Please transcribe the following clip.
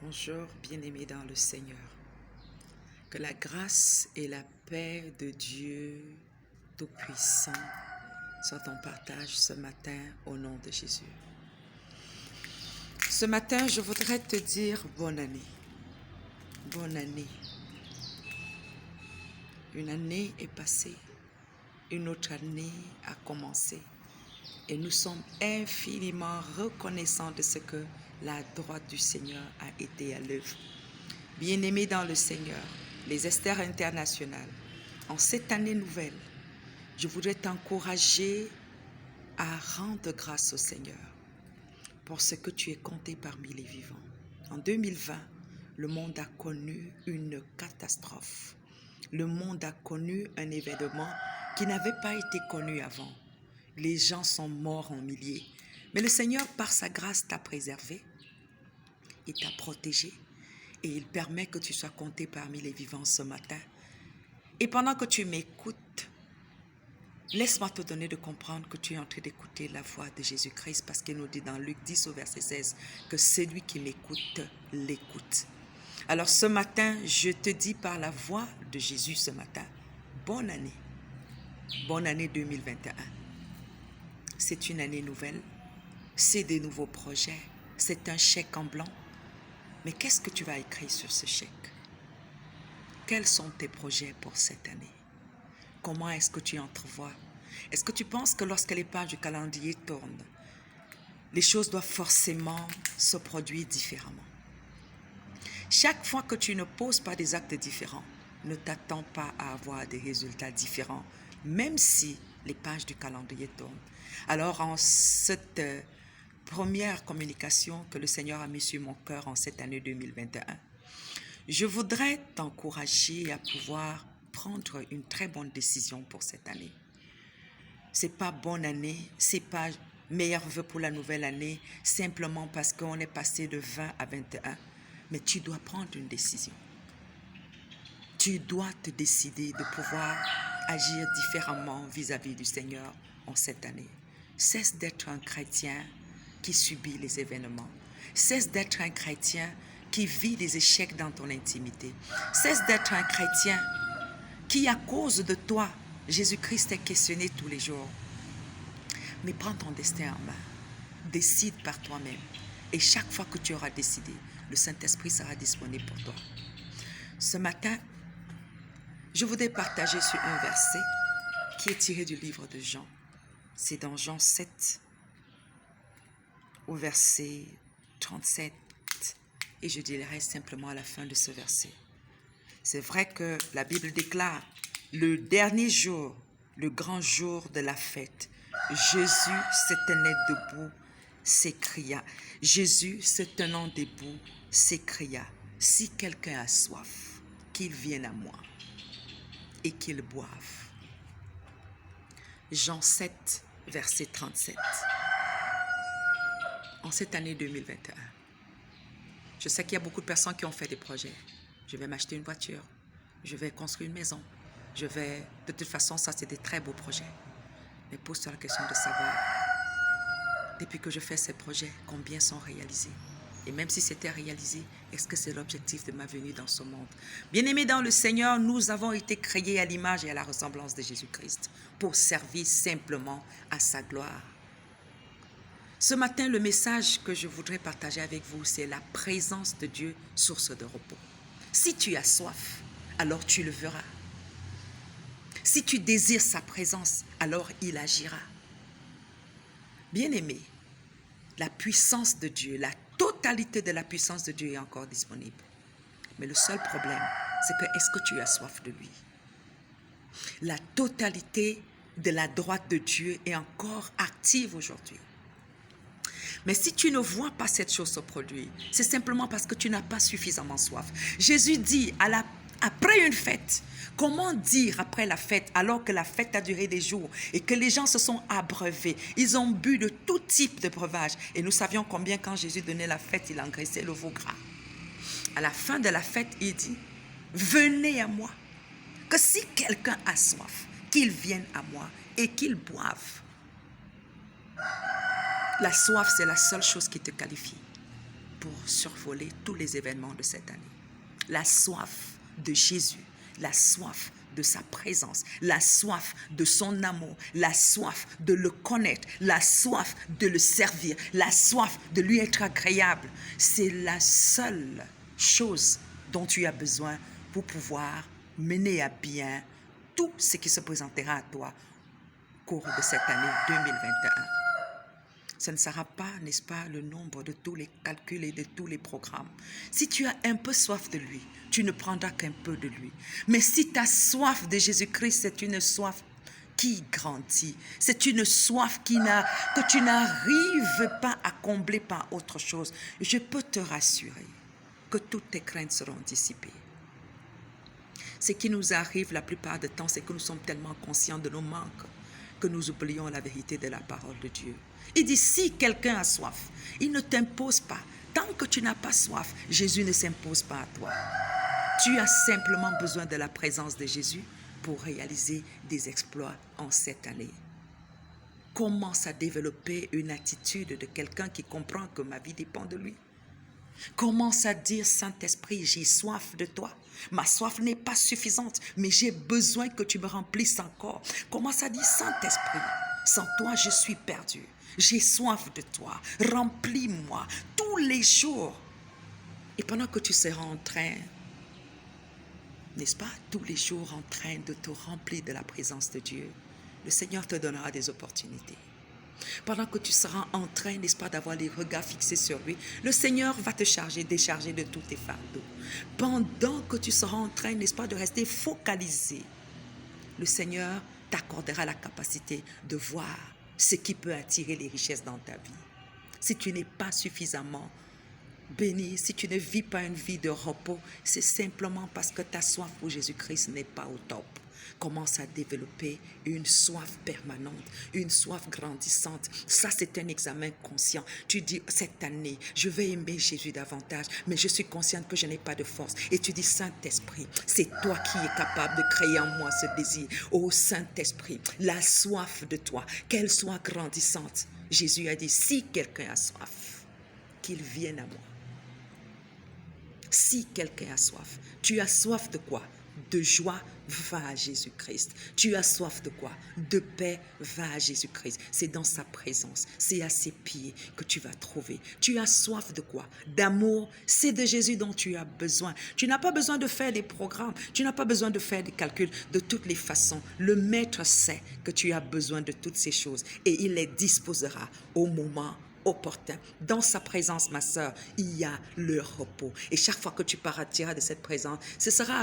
Bonjour, bien-aimés dans le Seigneur. Que la grâce et la paix de Dieu Tout-Puissant soient ton partage ce matin au nom de Jésus. Ce matin, je voudrais te dire bonne année. Bonne année. Une année est passée, une autre année a commencé. Et nous sommes infiniment reconnaissants de ce que la droite du Seigneur a été à l'œuvre. Bien-aimés dans le Seigneur, les Esther internationales, en cette année nouvelle, je voudrais t'encourager à rendre grâce au Seigneur pour ce que tu es compté parmi les vivants. En 2020, le monde a connu une catastrophe. Le monde a connu un événement qui n'avait pas été connu avant. Les gens sont morts en milliers. Mais le Seigneur, par sa grâce, t'a préservé. Il t'a protégé. Et il permet que tu sois compté parmi les vivants ce matin. Et pendant que tu m'écoutes, laisse-moi te donner de comprendre que tu es en train d'écouter la voix de Jésus-Christ parce qu'il nous dit dans Luc 10 au verset 16 que celui qui m'écoute, l'écoute. Alors ce matin, je te dis par la voix de Jésus ce matin, bonne année. Bonne année 2021. C'est une année nouvelle, c'est des nouveaux projets, c'est un chèque en blanc. Mais qu'est-ce que tu vas écrire sur ce chèque? Quels sont tes projets pour cette année? Comment est-ce que tu entrevois? Est-ce que tu penses que lorsque les pages du calendrier tournent, les choses doivent forcément se produire différemment? Chaque fois que tu ne poses pas des actes différents, ne t'attends pas à avoir des résultats différents, même si les pages du calendrier tournent. Alors, en cette première communication que le Seigneur a mise sur mon cœur en cette année 2021, je voudrais t'encourager à pouvoir prendre une très bonne décision pour cette année. C'est pas bonne année, c'est pas meilleur vœu pour la nouvelle année, simplement parce qu'on est passé de 20 à 21. Mais tu dois prendre une décision. Tu dois te décider de pouvoir agir différemment vis-à-vis du Seigneur en cette année. Cesse d'être un chrétien qui subit les événements. Cesse d'être un chrétien qui vit des échecs dans ton intimité. Cesse d'être un chrétien qui, à cause de toi, Jésus-Christ est questionné tous les jours. Mais prends ton destin en main. Décide par toi-même. Et chaque fois que tu auras décidé, le Saint-Esprit sera disponible pour toi. Ce matin, je voudrais partager sur un verset qui est tiré du livre de Jean. C'est dans Jean 7, au verset 37. Et je dirai simplement à la fin de ce verset. C'est vrai que la Bible déclare, le dernier jour, le grand jour de la fête, Jésus se tenait debout, s'écria. Jésus se tenant debout, s'écria, si quelqu'un a soif, qu'il vienne à moi et qu'il boive. Jean 7, verset 37. En cette année 2021, je sais qu'il y a beaucoup de personnes qui ont fait des projets. Je vais m'acheter une voiture, je vais construire une maison, de toute façon, ça c'est des très beaux projets. Mais pose-toi la question de savoir, depuis que je fais ces projets, combien sont réalisés? Et même si c'était réalisé, est-ce que c'est l'objectif de ma venue dans ce monde? Bien-aimés dans le Seigneur, nous avons été créés à l'image et à la ressemblance de Jésus-Christ pour servir simplement à sa gloire. Ce matin, le message que je voudrais partager avec vous, c'est la présence de Dieu, source de repos. Si tu as soif, alors tu le verras. Si tu désires sa présence, alors il agira. Bien-aimé, la puissance de Dieu, la totalité de la puissance de Dieu est encore disponible. Mais le seul problème, c'est que est-ce que tu as soif de lui? La totalité de la droite de Dieu est encore active aujourd'hui. Mais si tu ne vois pas cette chose se produire, c'est simplement parce que tu n'as pas suffisamment soif. Jésus dit après une fête, comment dire après la fête alors que la fête a duré des jours et que les gens se sont abreuvés, ils ont bu de tout type de breuvage. Et nous savions combien quand Jésus donnait la fête, il engraissait le veau gras. À la fin de la fête, il dit, venez à moi, que si quelqu'un a soif, qu'il vienne à moi et qu'il boive. La soif, c'est la seule chose qui te qualifie. pour survoler tous les événements de cette année. La soif de Jésus, la soif de sa présence, la soif de son amour, la soif de le connaître, la soif de le servir, la soif de lui être agréable. C'est la seule chose dont tu as besoin pour pouvoir mener à bien tout ce qui se présentera à toi au cours de cette année 2021. Ce ne sera pas, n'est-ce pas, le nombre de tous les calculs et de tous les programmes. Si tu as un peu soif de lui, tu ne prendras qu'un peu de lui. Mais si ta soif de Jésus-Christ, c'est une soif qui grandit, c'est une soif que tu n'arrives pas à combler par autre chose, je peux te rassurer que toutes tes craintes seront dissipées. Ce qui nous arrive la plupart du temps, c'est que nous sommes tellement conscients de nos manques que nous oublions la vérité de la parole de Dieu. Il dit, si quelqu'un a soif, il ne t'impose pas. Tant que tu n'as pas soif, Jésus ne s'impose pas à toi. Tu as simplement besoin de la présence de Jésus pour réaliser des exploits en cette année. Commence à développer une attitude de quelqu'un qui comprend que ma vie dépend de lui. Commence à dire, Saint-Esprit, j'ai soif de toi. Ma soif n'est pas suffisante, mais j'ai besoin que tu me remplisses encore. Commence à dire, Saint-Esprit, sans toi, je suis perdu. J'ai soif de toi. Remplis-moi tous les jours. Et pendant que tu seras en train, n'est-ce pas, tous les jours en train de te remplir de la présence de Dieu, le Seigneur te donnera des opportunités. Pendant que tu seras en train, n'est-ce pas, d'avoir les regards fixés sur lui, le Seigneur va te décharger de tous tes fardeaux. Pendant que tu seras en train, n'est-ce pas, de rester focalisé, le Seigneur t'accordera la capacité de voir ce qui peut attirer les richesses dans ta vie. Si tu n'es pas suffisamment béni, si tu ne vis pas une vie de repos, c'est simplement parce que ta soif pour Jésus-Christ n'est pas au top. Commence à développer une soif permanente, une soif grandissante. Ça, c'est un examen conscient. Tu dis, cette année, je vais aimer Jésus davantage, mais je suis consciente que je n'ai pas de force. Et tu dis, Saint-Esprit, c'est toi qui es capable de créer en moi ce désir. Oh Saint-Esprit, la soif de toi, qu'elle soit grandissante. Jésus a dit, si quelqu'un a soif, qu'il vienne à moi. Si quelqu'un a soif, tu as soif de quoi? De joie, va à Jésus-Christ. Tu as soif de quoi? De paix, va à Jésus-Christ. C'est dans sa présence, c'est à ses pieds que tu vas trouver. Tu as soif de quoi? D'amour, c'est de Jésus dont tu as besoin. Tu n'as pas besoin de faire des programmes, tu n'as pas besoin de faire des calculs. De toutes les façons, le Maître sait que tu as besoin de toutes ces choses et il les disposera au moment opportun. Dans sa présence, ma sœur, il y a le repos. Et chaque fois que tu partiras de cette présence, ce sera